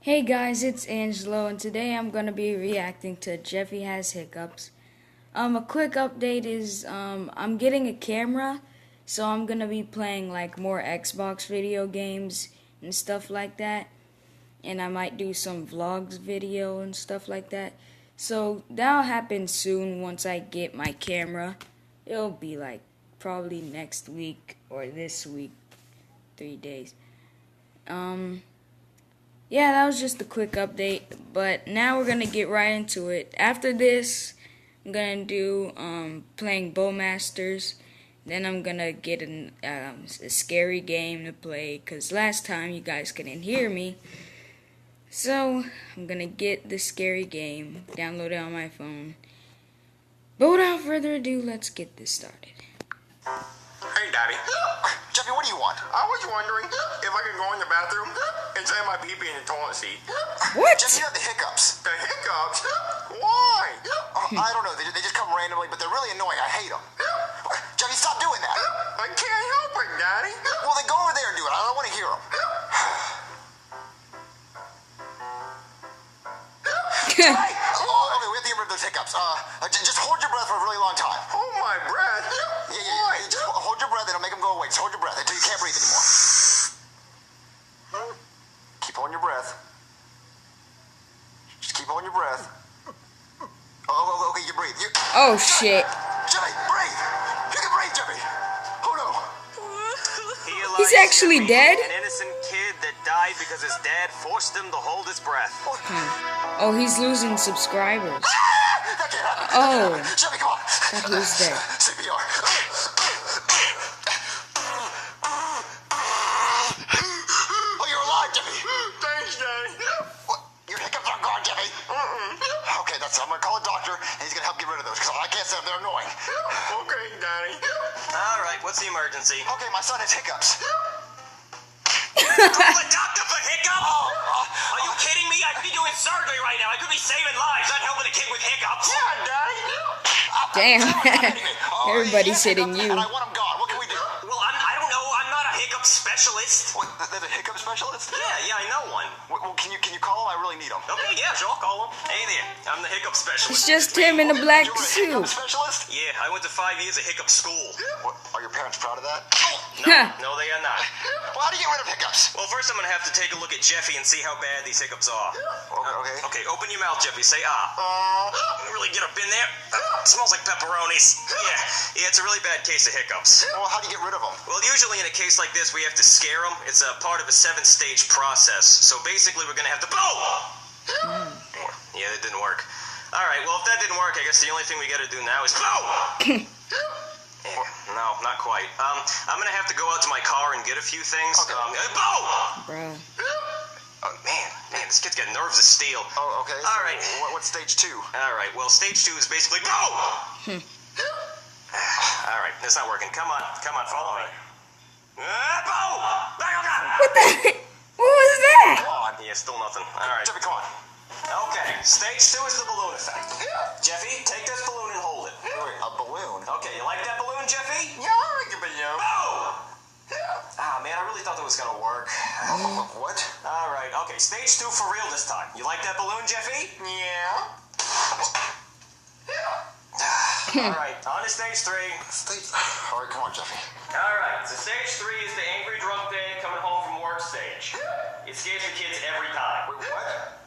Hey guys, it's Angelo, and today I'm gonna be reacting to Jeffy Has Hiccups. A quick update is I'm getting a camera, so I'm gonna be playing like more Xbox video games and stuff like that, and I might do some vlogs video and stuff like that. So that'll happen soon once I get my camera. It'll be like probably next week or this week, 3 days. Yeah, that was just a quick update, but now we're gonna get right into it. After this, I'm gonna do playing Bowmasters. Then I'm gonna get a scary game to play, cause last time you guys couldn't hear me. So I'm gonna get the scary game, download it on my phone. But without further ado, let's get this started. Hey, Daddy. Jeffy, what do you want? I was wondering if I could go in the bathroom and save my pee-pee in the toilet seat. What? Jeffy, you have the hiccups. The hiccups? Why? I don't know. They just come randomly, but they're really annoying. I hate them. Jeffy, stop doing that. I can't help it, Daddy. Well, then go over there and do it. I don't want to hear them. Okay, we have to get rid of those hiccups. Just hold your breath for a really long time. Hold my breath? Yeah. Just hold your breath. It'll make them go away. Just hold your breath until you can't breathe anymore. Keep holding your breath. Just keep holding your breath. Oh, okay, you breathe. Oh shit. Jeffy, breathe. You can breathe, Jeffy. Oh no. He's actually dead? An innocent kid that died because his dad forced him to hold his breath. Oh, he's losing subscribers. That can't happen. Oh. Jeffy, come on. Thought he was dead. CPR. Oh, you're alive, Jeffy. Thanks, Daddy. What? Your hiccups aren't gone, Jeffy. Okay, I'm gonna call a doctor, and he's gonna help get rid of those, because I can't say they're annoying. Okay, Daddy. All right, what's the emergency? Okay, my son has hiccups. Call the doctor for hiccups? Are you kidding me? I could be doing surgery right now. I could be saving lives, not helping a kid with hiccups. Yeah, Daddy. Damn. Everybody's hitting you. And I want him gone. What can we do? Well, I don't know. I'm not a hiccup specialist. What, there's a hiccup specialist? Yeah, I know one. Well, can you call him? I really need him. Okay, yeah, sure, I'll call him. Hey there, I'm the hiccup specialist. It's just him in a black You're a suit. hiccup specialist? Yeah, I went to 5 years of hiccup school. What, are your parents proud of that? No, they are not. Well, how do you get rid of hiccups? Well, first I'm gonna have to take a look at Jeffy and see how bad these hiccups are. Okay. Okay, open your mouth, Jeffy. Say really get up in there. Smells like pepperonis. Yeah, it's a really bad case of hiccups. Well, how do you get rid of them? Well, usually in a case like this, we have to scare them. It's a part of a 7-stage process. So basically, we're gonna have to Yeah, that didn't work. All right, well, if that didn't work, I guess the only thing we gotta do now is No, not quite. I'm gonna have to go out to my car and get a few things. Okay. Bro. Oh, man, this kid's got nerves of steel. Oh, okay. All right. What's stage 2? All right, well, stage 2 is basically All right, that's not working. Come on, follow me. What the heck? What was that? Come on. Yeah, still nothing. All right. Jeffy, come on. Okay, stage 2 is the balloon effect. Jeffy, take this balloon and hold it. Wait, a balloon? Okay, you like that balloon, Jeffy? Yeah, I like a balloon. Ah, man, I really thought that was gonna work. What? All right, okay, stage 2 for real this time. You like that balloon, Jeffy? Yeah. All right, on to stage 3. All right, come on, Jeffy. All right, so stage 3 is the angry drunk dad coming home from work stage. It scares the kids every time. Wait, what?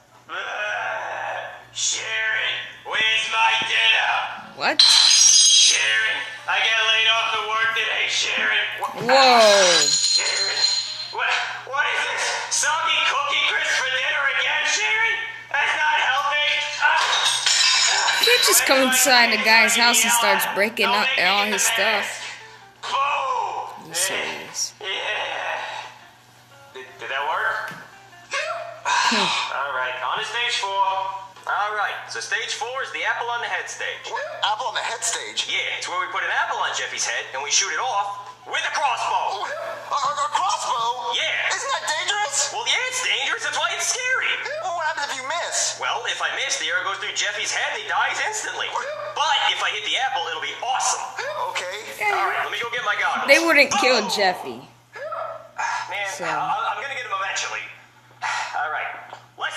Sharon, where's my dinner? What? Sharon, I got laid off to work today, Sharon. Whoa. Sharon, what is this? Soggy cookie crisp for dinner again, Sharon? That's not healthy. You can't just come inside the guy's house and starts breaking up all his stuff. Boom! You serious? Yeah. Did that work? All right, on to stage 4. All right, so stage 4 is the apple on the head stage. What? Apple on the head stage? Yeah, it's where we put an apple on Jeffy's head and we shoot it off with a crossbow. A crossbow? Yeah. Isn't that dangerous? Well, yeah, it's dangerous. That's why it's scary. Well, what happens if you miss? Well, if I miss, the arrow goes through Jeffy's head and he dies instantly. But if I hit the apple, it'll be awesome. Okay. All right, let me go get my goggles. They wouldn't kill Jeffy. Man, So. I'm gonna get him eventually. All right, let's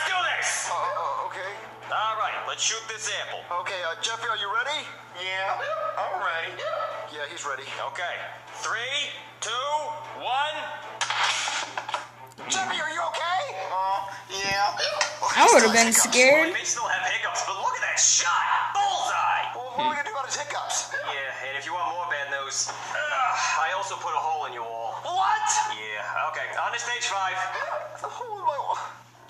let's shoot this apple. Okay, Jeffy, are you ready? Yeah, I'm ready. Yeah, he's ready. Okay, 3, 2, 1. Jeffy, are you okay? Yeah. I would have been Well, scared. he may still have hiccups, but look at that shot! Bullseye! Well, what are we gonna do about his hiccups? Yeah, and if you want more bad news, I also put a hole in your wall. What? Yeah, okay, on to stage 5. Oh, my...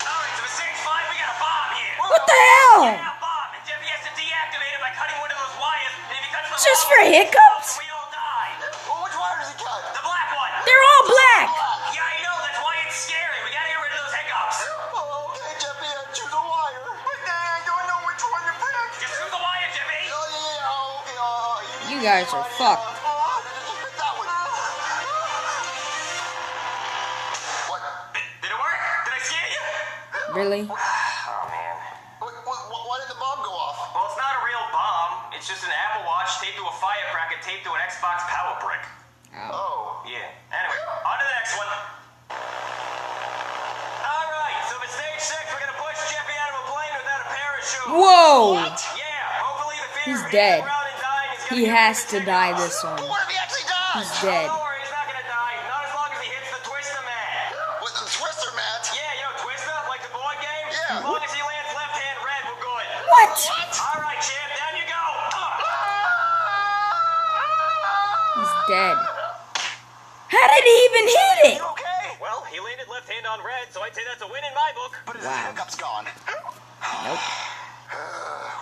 Alright, so for stage 5, we got a bomb here. What the hell? Yeah, a bomb, and Jeffy has to deactivate it by cutting one of those wires, and if he cuts the Just wrong for one, hiccups? we all die. Well, which wire does he cut? The black one. They're all black. Yeah, I know, that's why it's scary. We gotta get rid of those hiccups. Oh, okay, Jeffy, choose a wire. But then I don't know which one to pick. Just shoot the wire, Jeffy. Oh, yeah, okay, You guys are fucked. just pick that one. What? Did it work? Did I scare you? Really? Oh, man. Why did the bomb go off? Well, it's not a real bomb. It's just an Apple Watch taped to a firecracker taped to an Xbox power brick. Oh. Yeah. Anyway, on to the next one. All right, so for stage 6, we're going to push Jeffy out of a plane without a parachute. Whoa! Yeah, hopefully the fear He's of dead. hitting the ground and dying is gonna He get has rid of to the die hiccups. this one. What if he actually dies? He's dead. Don't worry, he's not going to die. Not as long as he hits the Twister Man. With the twister, Matt? Yeah, Twister, like the board game? Yeah. As long as he lands left-hand red, we're good. What? All right, champ, down you go. He's dead. How did he even hit it? You okay? Well, he landed left-hand on red, so I'd say that's a win in my book. But his Wow. hiccup's gone. Nope.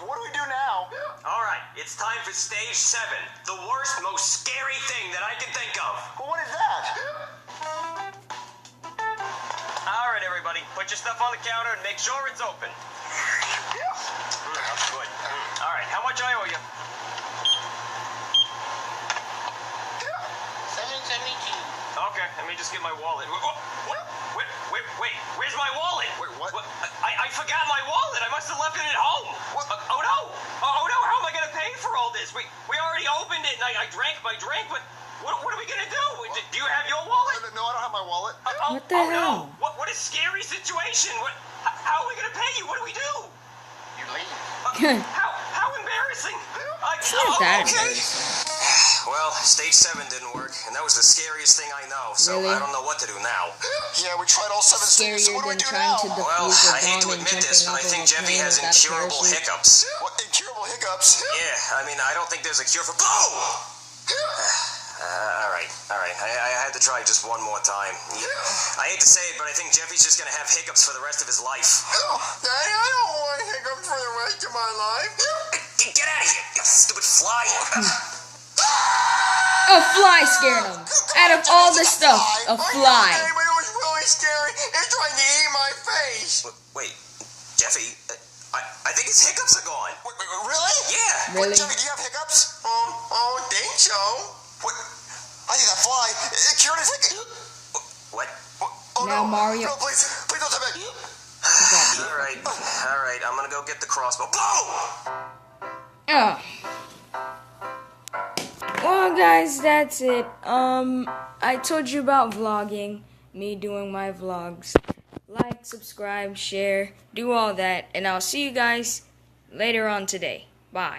What do we do now? All right, it's time for stage 7. The worst, most scary thing that I can think of. Well, what is that? All right, everybody, put your stuff on the counter and make sure it's open. That's good. All right, how much I owe you? Okay, let me just get my wallet. Wait, where's my wallet? Wait, what? I forgot my wallet. I must have left it at home. What? Oh no, how am I gonna pay for all this? We already opened it and I drank my drink, but what are we gonna do? Do you have your wallet? No, I don't have my wallet. What the hell? No. What a scary situation. How are we gonna pay you? What do we do? You leave. How embarrassing. It's not that okay. embarrassing. Well, stage 7 didn't work, and that was the scariest thing I know, so Really? I don't know what to do now. Yeah, we tried all 7 stages, so Scarier what do we than do trying now? to Well, defuse a I hate to bomb and admit this, jumping but I off think of a Jeffy plane has without a incurable parachute. hiccups. What, incurable hiccups? Yeah, I mean, I don't think there's a cure for... Boom! All right. I had to try just one more time. I hate to say it, but I think Jeffy's just gonna have hiccups for the rest of his life. Daddy, I don't want hiccups for the rest of my life. Get out of here, you stupid fly! A fly scared him. Out of all the stuff, a fly. Okay, but it was really scary. It's trying to eat my face. Wait, Jeffy, I think his hiccups are gone. Wait, really? Yeah. Really? Jeffy, do you have hiccups? I don't think so. What? I think that fly, it cured his hiccups. What? Oh, Now no. Mario- No, please don't tell me. All right. I'm gonna go get the crossbow. Boom! Oh. Well, guys, that's it. I told you about vlogging, me doing my vlogs. Like, subscribe, share, do all that, and I'll see you guys later on today. Bye.